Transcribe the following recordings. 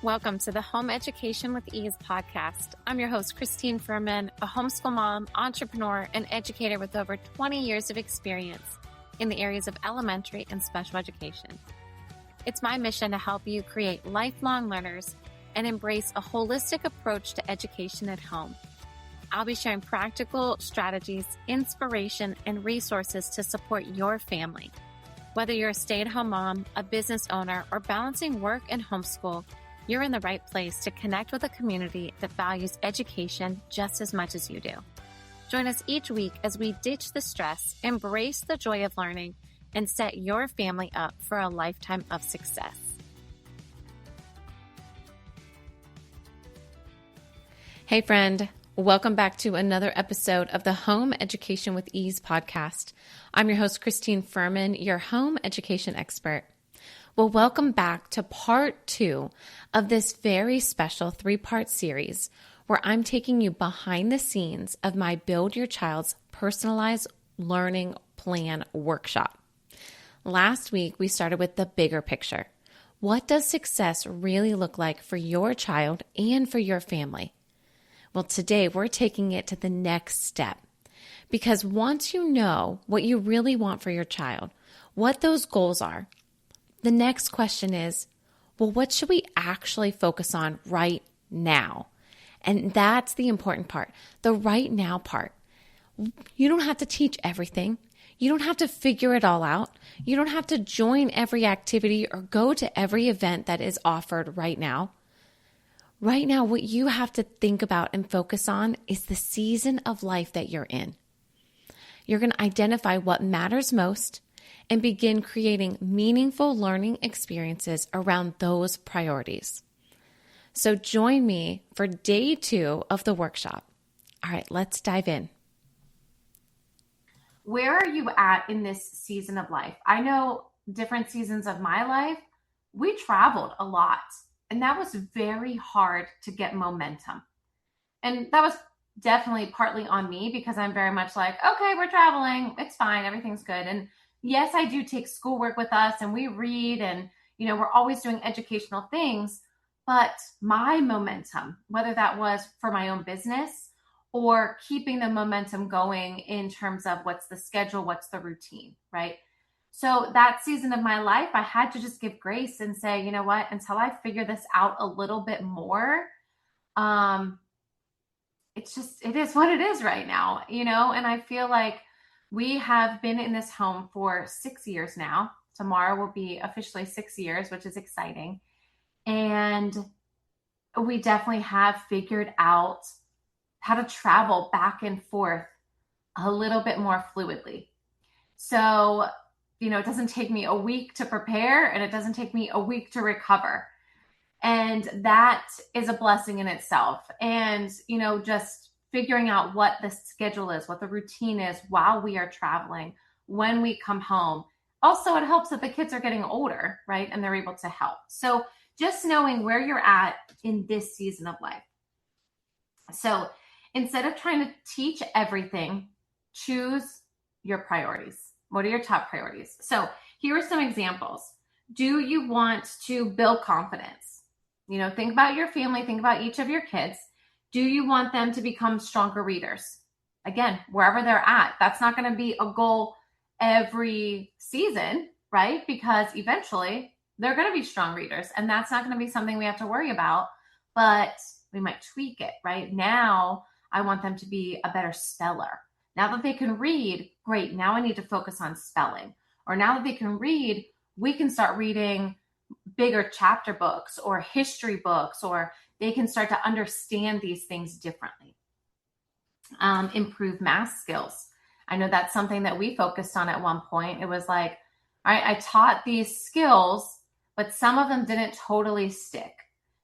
Welcome to the Home Education with Ease podcast. I'm your host, Christine Furman, a homeschool mom, entrepreneur, and educator with over 20 years of experience in the areas of elementary and special education. It's my mission to help you create lifelong learners and embrace a holistic approach to education at home. I'll be sharing practical strategies, inspiration, and resources to support your family. Whether you're a stay-at-home mom, a business owner, or balancing work and homeschool, you're in the right place to connect with a community that values education just as much as you do. Join us each week as we ditch the stress, embrace the joy of learning, and set your family up for a lifetime of success. Hey friend, welcome back to another episode of the Home Education with Ease podcast. I'm your host, Christine Furman, your home education expert. Well, welcome back to part 2 of this very special 3-part series where I'm taking you behind the scenes of my Build Your Child's Personalized Learning Plan workshop. Last week, we started with the bigger picture. What does success really look like for your child and for your family? Well, today we're taking it to the next step because once you know what you really want for your child, what those goals are, the next question is, well, what should we actually focus on right now? And that's the important part, the right now part. You don't have to teach everything. You don't have to figure it all out. You don't have to join every activity or go to every event that is offered right now. Right now, what you have to think about and focus on is the season of life that you're in. You're going to identify what matters most and begin creating meaningful learning experiences around those priorities. So join me for day 2 of the workshop. All right, let's dive in. Where are you at in this season of life? I know different seasons of my life, we traveled a lot, and that was very hard to get momentum. And that was definitely partly on me because I'm very much like, okay, we're traveling. It's fine. Everything's good. And yes, I do take schoolwork with us and we read and, we're always doing educational things, but my momentum, whether that was for my own business or keeping the momentum going in terms of what's the schedule, what's the routine, right? So that season of my life, I had to just give grace and say, you know what, until I figure this out a little bit more, it is what it is right now, and I feel like we have been in this home for 6 years now. Tomorrow will be officially 6 years, which is exciting. And we definitely have figured out how to travel back and forth a little bit more fluidly. So, it doesn't take me a week to prepare and it doesn't take me a week to recover. And that is a blessing in itself. And, just figuring out what the schedule is, what the routine is while we are traveling, when we come home. Also, it helps that the kids are getting older, right? And they're able to help. So just knowing where you're at in this season of life. So instead of trying to teach everything, choose your priorities. What are your top priorities? So here are some examples. Do you want to build confidence? Think about your family, think about each of your kids. Do you want them to become stronger readers? Again, wherever they're at, that's not going to be a goal every season, right? Because eventually they're going to be strong readers and that's not going to be something we have to worry about, but we might tweak it, right? Now I want them to be a better speller. Now that they can read, great. Now I need to focus on spelling. Or now that they can read, we can start reading bigger chapter books or history books, or they can start to understand these things differently. Improve math skills. I know that's something that we focused on at one point. It was like, all right, I taught these skills, but some of them didn't totally stick.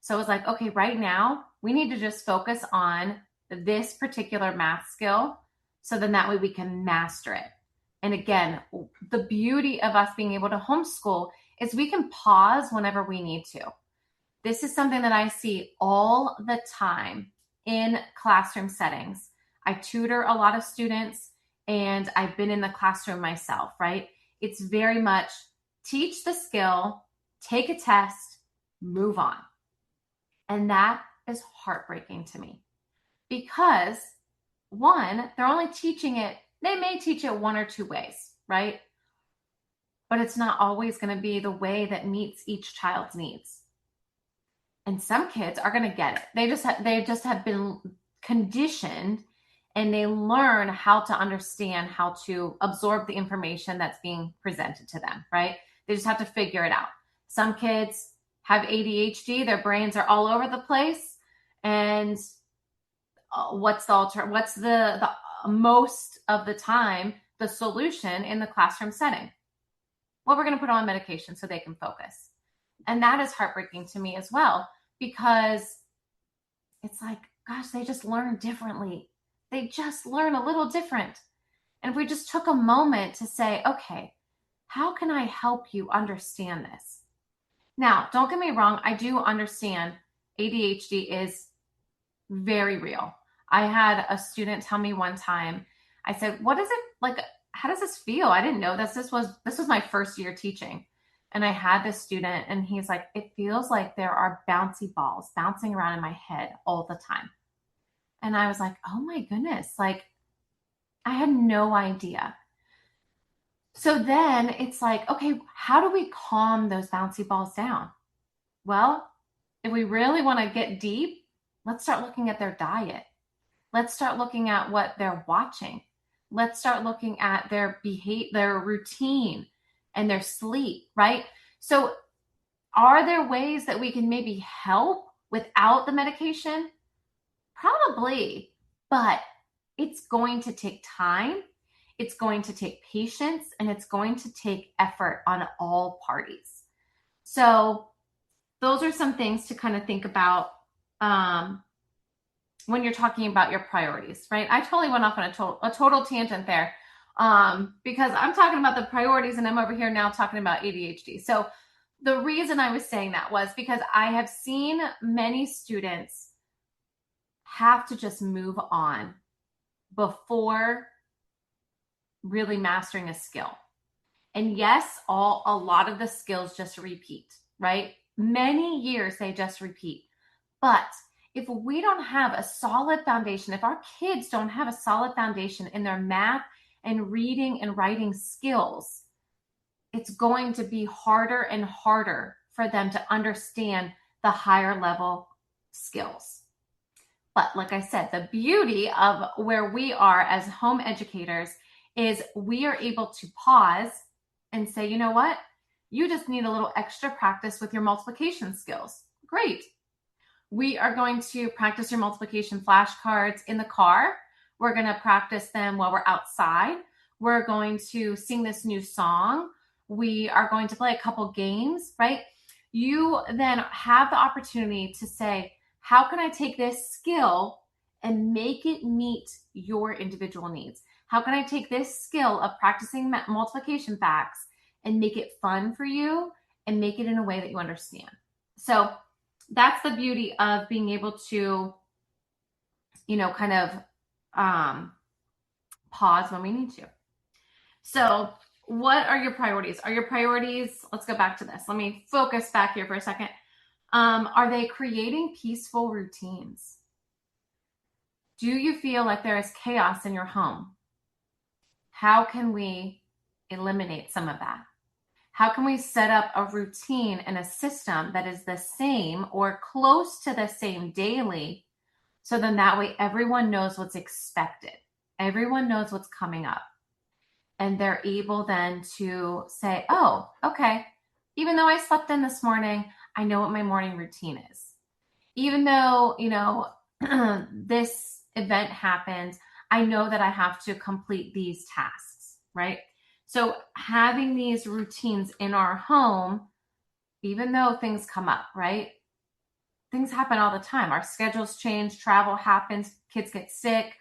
So it was like, okay, right now we need to just focus on this particular math skill so then that way we can master it. And again, the beauty of us being able to homeschool is we can pause whenever we need to. This is something that I see all the time in classroom settings. I tutor a lot of students and I've been in the classroom myself, right? It's very much teach the skill, take a test, move on. And that is heartbreaking to me because, one, they're only teaching it, they may teach it one or two ways, right? But it's not always going to be the way that meets each child's needs. And some kids are going to get it. They just have been conditioned, and they learn how to understand, how to absorb the information that's being presented to them, right? They just have to figure it out. Some kids have ADHD, their brains are all over the place. And what's the most of the time the solution in the classroom setting? Well, we're going to put on medication so they can focus. And that is heartbreaking to me as well, because it's like, gosh, they just learn differently. They just learn a little different. And if we just took a moment to say, okay, how can I help you understand this? Now, don't get me wrong. I do understand ADHD is very real. I had a student tell me one time, I said, what is it like? How does this feel? I didn't know this. This was my first year teaching. And I had this student, and he's like, it feels like there are bouncy balls bouncing around in my head all the time. And I was like, oh my goodness, like I had no idea. So then it's like, okay, how do we calm those bouncy balls down? Well, if we really want to get deep, let's start looking at their diet. Let's start looking at what they're watching. Let's start looking at their behavior, their routine, and their sleep, right? So are there ways that we can maybe help without the medication? Probably, but it's going to take time. It's going to take patience, and it's going to take effort on all parties. So those are some things to kind of think about when you're talking about your priorities, right? I totally went off on a total tangent there because I'm talking about the priorities, and I'm over here now talking about ADHD. So the reason I was saying that was because I have seen many students have to just move on before really mastering a skill. And yes, a lot of the skills just repeat, right? Many years they just repeat. But if we don't have a solid foundation, if our kids don't have a solid foundation in their math and reading and writing skills, it's going to be harder and harder for them to understand the higher level skills. But like I said, the beauty of where we are as home educators is we are able to pause and say, you know what? You just need a little extra practice with your multiplication skills. Great. We are going to practice your multiplication flashcards in the car. We're going to practice them while we're outside. We're going to sing this new song. We are going to play a couple games, right? You then have the opportunity to say, how can I take this skill and make it meet your individual needs? How can I take this skill of practicing multiplication facts and make it fun for you and make it in a way that you understand? So that's the beauty of being able to, kind of pause when we need to. So what are your priorities? Let's go back to this. Let me focus back here for a second. Are they creating peaceful routines? Do you feel like there is chaos in your home? How can we eliminate some of that? How can we set up a routine and a system that is the same or close to the same daily, so then that way everyone knows what's expected. Everyone knows what's coming up. And they're able then to say, oh, okay, even though I slept in this morning, I know what my morning routine is. Even though, this event happened, I know that I have to complete these tasks, right? So having these routines in our home, even though things come up, right? Things happen all the time. Our schedules change, travel happens, kids get sick,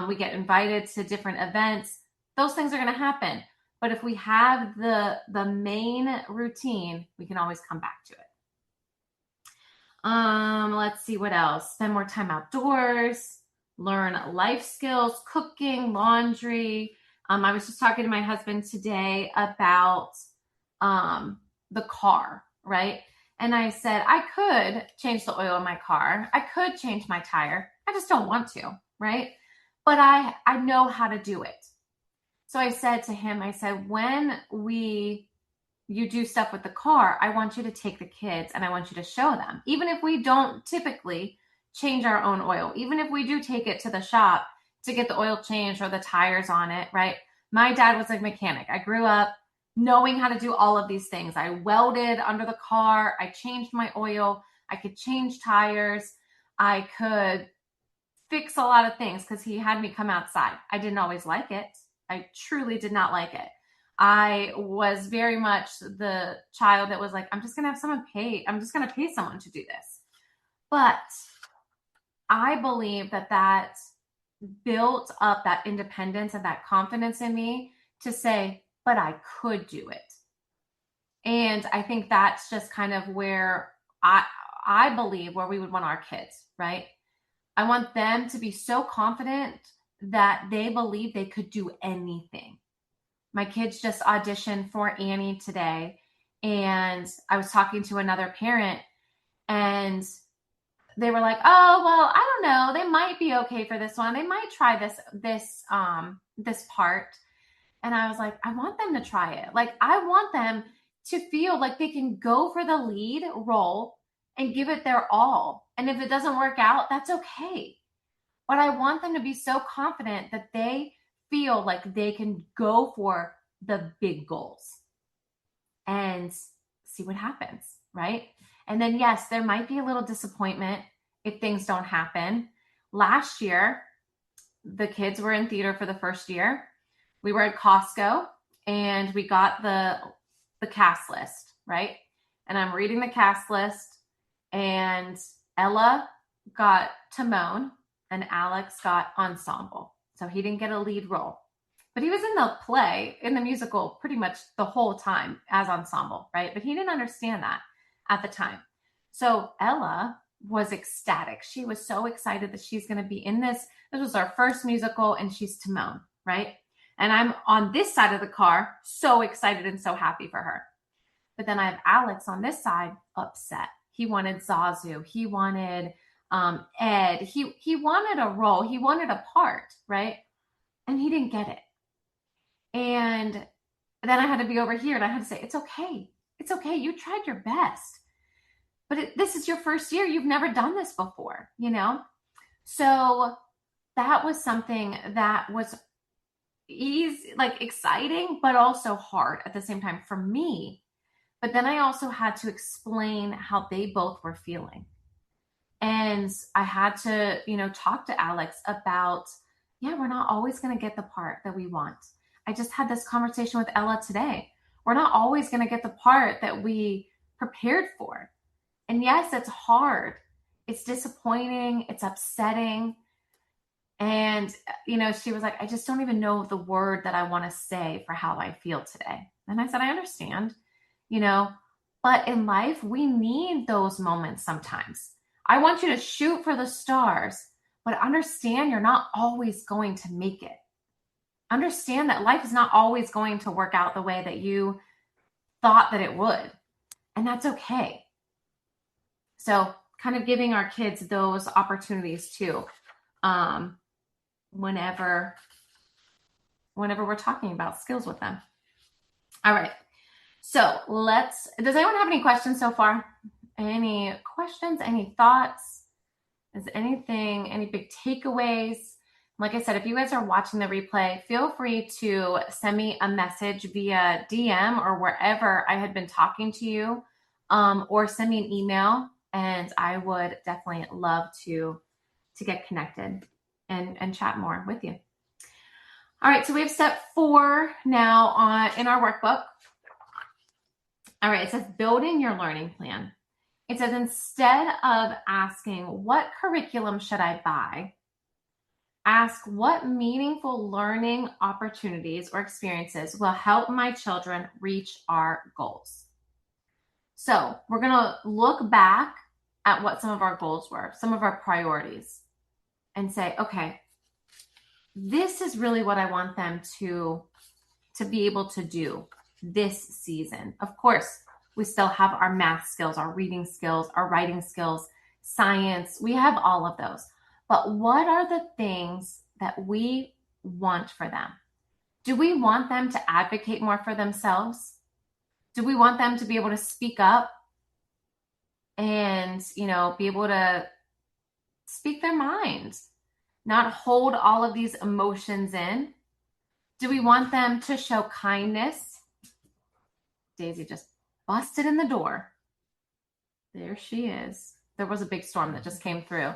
we get invited to different events. Those things are going to happen. But if we have the main routine, we can always come back to it. Let's see what else. Spend more time outdoors, learn life skills, cooking, laundry. I was just talking to my husband today about the car, right? And I said, I could change the oil in my car. I could change my tire. I just don't want to, right? But I know how to do it. So I said to him, I said, when you do stuff with the car, I want you to take the kids and I want you to show them. Even if we don't typically change our own oil, even if we do take it to the shop to get the oil changed or the tires on it, right? My dad was a mechanic. I grew up knowing how to do all of these things. I welded under the car. I changed my oil. I could change tires. I could fix a lot of things because he had me come outside. I didn't always like it. I truly did not like it. I was very much the child that was like, I'm just going to have someone pay. I'm just going to pay someone to do this. But I believe that built up that independence and that confidence in me to say, but I could do it. And I think that's just kind of where I believe where we would want our kids, right? I want them to be so confident that they believe they could do anything. My kids just auditioned for Annie today, and I was talking to another parent, and they were like, "Oh, well, I don't know. They might be okay for this one. They might try this part." And I was like, "I want them to try it. Like, I want them to feel like they can go for the lead role and give it their all. And if it doesn't work out, that's okay. But I want them to be so confident that they feel like they can go for the big goals and see what happens, right? And then, yes, there might be a little disappointment if things don't happen. Last year, the kids were in theater for the first year. We were at Costco and we got the cast list, right? And I'm reading the cast list, and Ella got Timon and Alex got ensemble. So he didn't get a lead role, but he was in the play, in the musical, pretty much the whole time as ensemble, right? But he didn't understand that at the time. So Ella was ecstatic. She was so excited that she's going to be in this. This was our first musical, and she's Timon, right? And I'm on this side of the car, so excited and so happy for her. But then I have Alex on this side, upset. He wanted Zazu. He wanted Ed. He wanted a role. He wanted a part, right? And he didn't get it. And then I had to be over here, and I had to say, it's okay. It's okay. You tried your best. But this is your first year. You've never done this before, you know? So that was something that was easy, like exciting, but also hard at the same time for me. But then I also had to explain how they both were feeling. And I had to, talk to Alex about, yeah, we're not always going to get the part that we want. I just had this conversation with Ella today. We're not always going to get the part that we prepared for. And yes, it's hard. It's disappointing. It's upsetting. And, she was like, I just don't even know the word that I want to say for how I feel today. And I said, I understand, but in life, we need those moments sometimes. I want you to shoot for the stars, but understand you're not always going to make it. Understand that life is not always going to work out the way that you thought that it would. And that's okay. So kind of giving our kids those opportunities too. Whenever we're talking about skills with them. All right. So does anyone have any questions so far? Any questions, any thoughts? Is anything, any big takeaways? Like I said, if you guys are watching the replay, feel free to send me a message via DM or wherever I had been talking to you, or send me an email, and I would definitely love to get connected and chat more with you. All right, so we have step 4 now in our workbook. All right, it says building your learning plan. It says instead of asking what curriculum should I buy, ask what meaningful learning opportunities or experiences will help my children reach our goals. So we're going to look back at what some of our goals were, some of our priorities, and say, okay, this is really what I want them to be able to do this season. Of course, We still have our math skills, our reading skills, our writing skills, science. We have all of those. But what are the things that we want for them? Do we want them to advocate more for themselves? Do we want them to be able to speak up and, be able to speak their minds, not hold all of these emotions in? Do we want them to show kindness? Daisy just busted in the door. There she is. There was a big storm that just came through,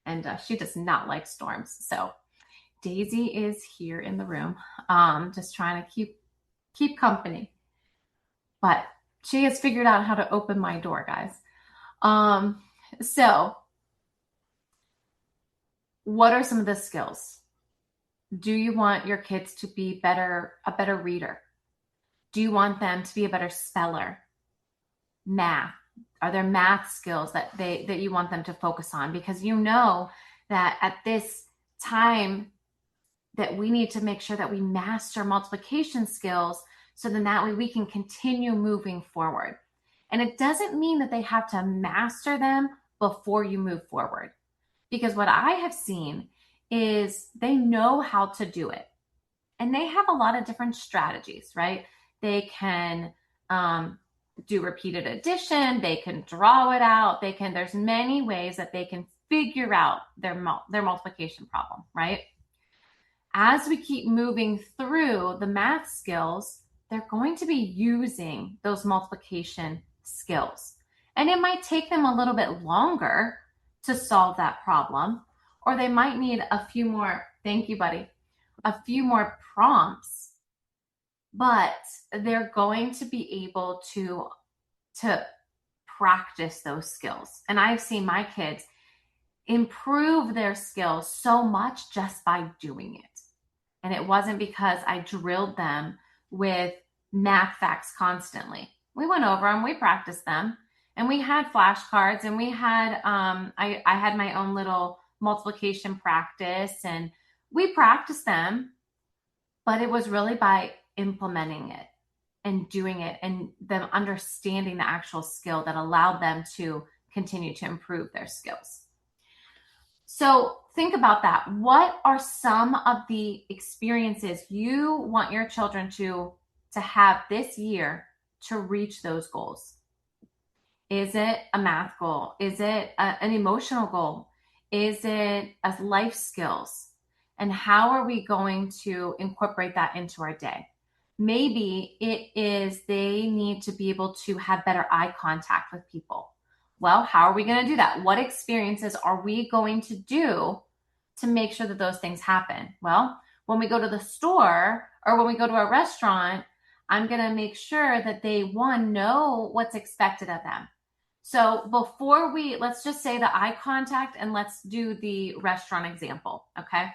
and she does not like storms. So Daisy is here in the room, just trying to keep company. But she has figured out how to open my door, guys. So what are some of the skills? Do you want your kids to be a better reader? Do you want them to be a better speller? Math. Are there math skills that you want them to focus on? Because you know that at this time that we need to make sure that we master multiplication skills, so then that way we can continue moving forward. And it doesn't mean that they have to master them before you move forward. Because what I have seen is they know how to do it. And they have a lot of different strategies, right? They can do repeated addition. They can draw it out. There's many ways that they can figure out their multiplication problem, right? As we keep moving through the math skills, they're going to be using those multiplication skills. And it might take them a little bit longer to solve that problem, or they might need a few more, thank you, buddy, a few more prompts, but they're going to be able to practice those skills. And I've seen my kids improve their skills so much just by doing it. And it wasn't because I drilled them with math facts constantly. We went over them, we practiced them, and we had flashcards, and we had, I had my own little multiplication practice, and we practiced them, but it was really by implementing it and doing it and them understanding the actual skill that allowed them to continue to improve their skills. So think about that. What are some of the experiences you want your children to have this year to reach those goals? Is it a math goal? Is it an emotional goal? Is it a life skills? And how are we going to incorporate that into our day? Maybe it is they need to be able to have better eye contact with people. Well, how are we going to do that? What experiences are we going to do to make sure that those things happen? Well, when we go to the store or when we go to a restaurant, I'm going to make sure that they, one, know what's expected of them. So before let's just say the eye contact, and let's do the restaurant example, okay?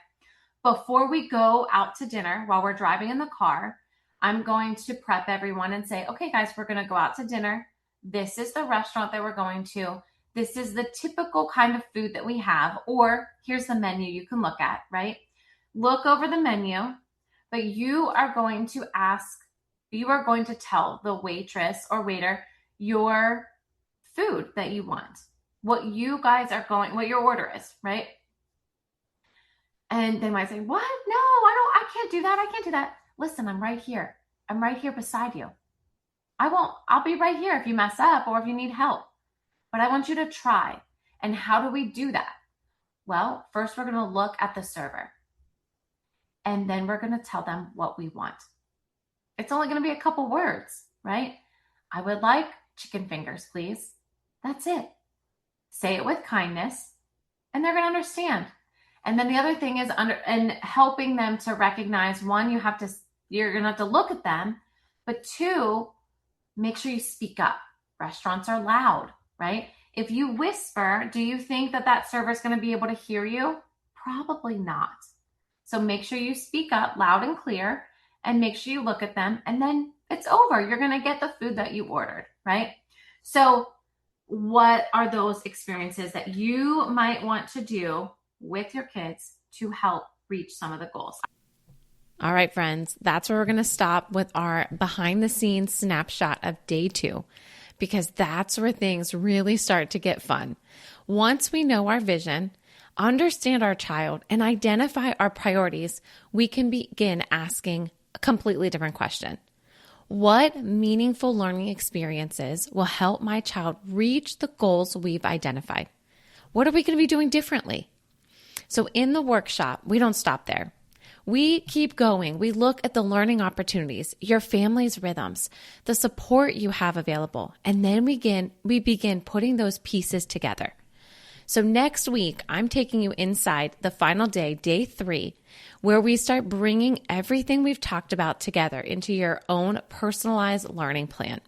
Before we go out to dinner, while we're driving in the car, I'm going to prep everyone and say, okay, guys, we're going to go out to dinner. This is the restaurant that we're going to. This is the typical kind of food that we have, or here's the menu you can look at, right? Look over the menu, but you are going to tell the waitress or waiter your food that you want, what your order is, right? And they might say, what? No, I can't do that. I can't do that. Listen, I'm right here. I'm right here beside you. I'll be right here if you mess up or if you need help. But I want you to try. And how do we do that? Well, first we're going to look at the server. And then we're going to tell them what we want. It's only going to be a couple words, right? I would like chicken fingers, please. That's it. Say it with kindness, and they're going to understand. And then the other thing is helping them to recognize, one, you're going to have to look at them, but two, make sure you speak up. Restaurants are loud, right? If you whisper, do you think that server is going to be able to hear you? Probably not. So make sure you speak up loud and clear, and make sure you look at them, and then it's over. You're going to get the food that you ordered, right? So what are those experiences that you might want to do with your kids to help reach some of the goals? All right, friends, that's where we're going to stop with our behind the scenes snapshot of day 2. because that's where things really start to get fun. Once we know our vision, understand our child, and identify our priorities, we can begin asking a completely different question. What meaningful learning experiences will help my child reach the goals we've identified? What are we going to be doing differently? So in the workshop, we don't stop there. We keep going. We look at the learning opportunities, your family's rhythms, the support you have available, and then we begin putting those pieces together. So next week, I'm taking you inside the final day, day 3, where we start bringing everything we've talked about together into your own personalized learning plan.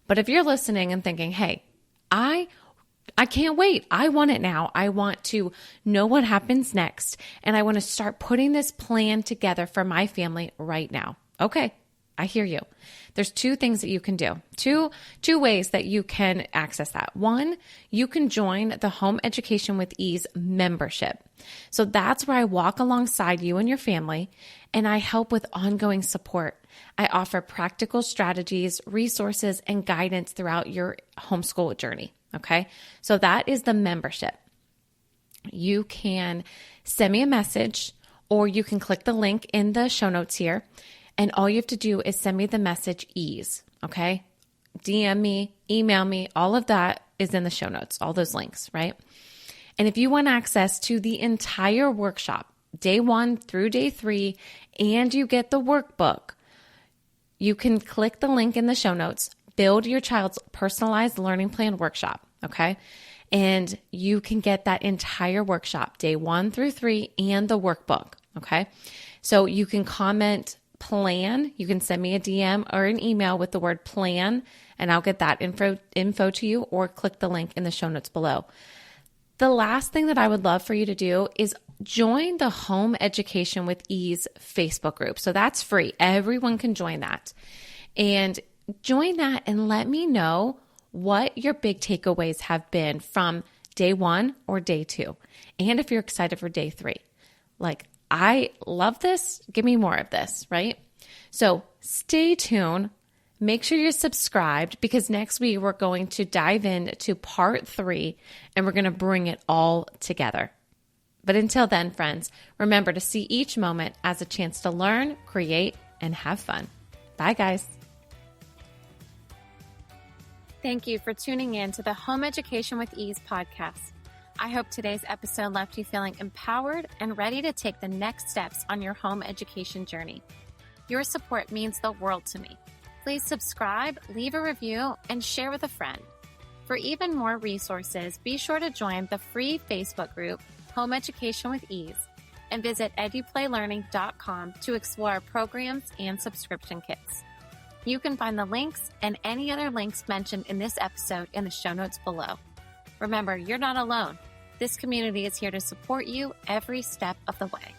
But if you're listening and thinking, hey, I can't wait. I want it now. I want to know what happens next. And I want to start putting this plan together for my family right now. Okay, I hear you. There's 2 things that you can do. Two ways that you can access that. One, you can join the Home Education with Ease membership. So that's where I walk alongside you and your family, and I help with ongoing support. I offer practical strategies, resources, and guidance throughout your homeschool journey. Okay, so that is the membership. You can send me a message, or you can click the link in the show notes here, and all you have to do is send me the message EASE. Okay, DM me, email me, all of that is in the show notes, all those links, right? And if you want access to the entire workshop, day 1 through day 3, and you get the workbook, you can click the link in the show notes. Build your child's personalized learning plan workshop, okay? And you can get that entire workshop, day 1 through 3, and the workbook, okay? So you can comment plan. You can send me a DM or an email with the word plan, and I'll get that info to you, or click the link in the show notes below. The last thing that I would love for you to do is join the Home Education with Ease Facebook group. So that's free. Everyone can join that. And join that and let me know what your big takeaways have been from day 1 or day 2. And if you're excited for day 3, like, I love this, give me more of this, right? So stay tuned. Make sure you're subscribed, because next week we're going to dive into part 3 and we're going to bring it all together. But until then, friends, remember to see each moment as a chance to learn, create, and have fun. Bye, guys. Thank you for tuning in to the Home Education with Ease podcast. I hope today's episode left you feeling empowered and ready to take the next steps on your home education journey. Your support means the world to me. Please subscribe, leave a review, and share with a friend. For even more resources, be sure to join the free Facebook group, Home Education with Ease, and visit eduplaylearning.com to explore programs and subscription kits. You can find the links and any other links mentioned in this episode in the show notes below. Remember, you're not alone. This community is here to support you every step of the way.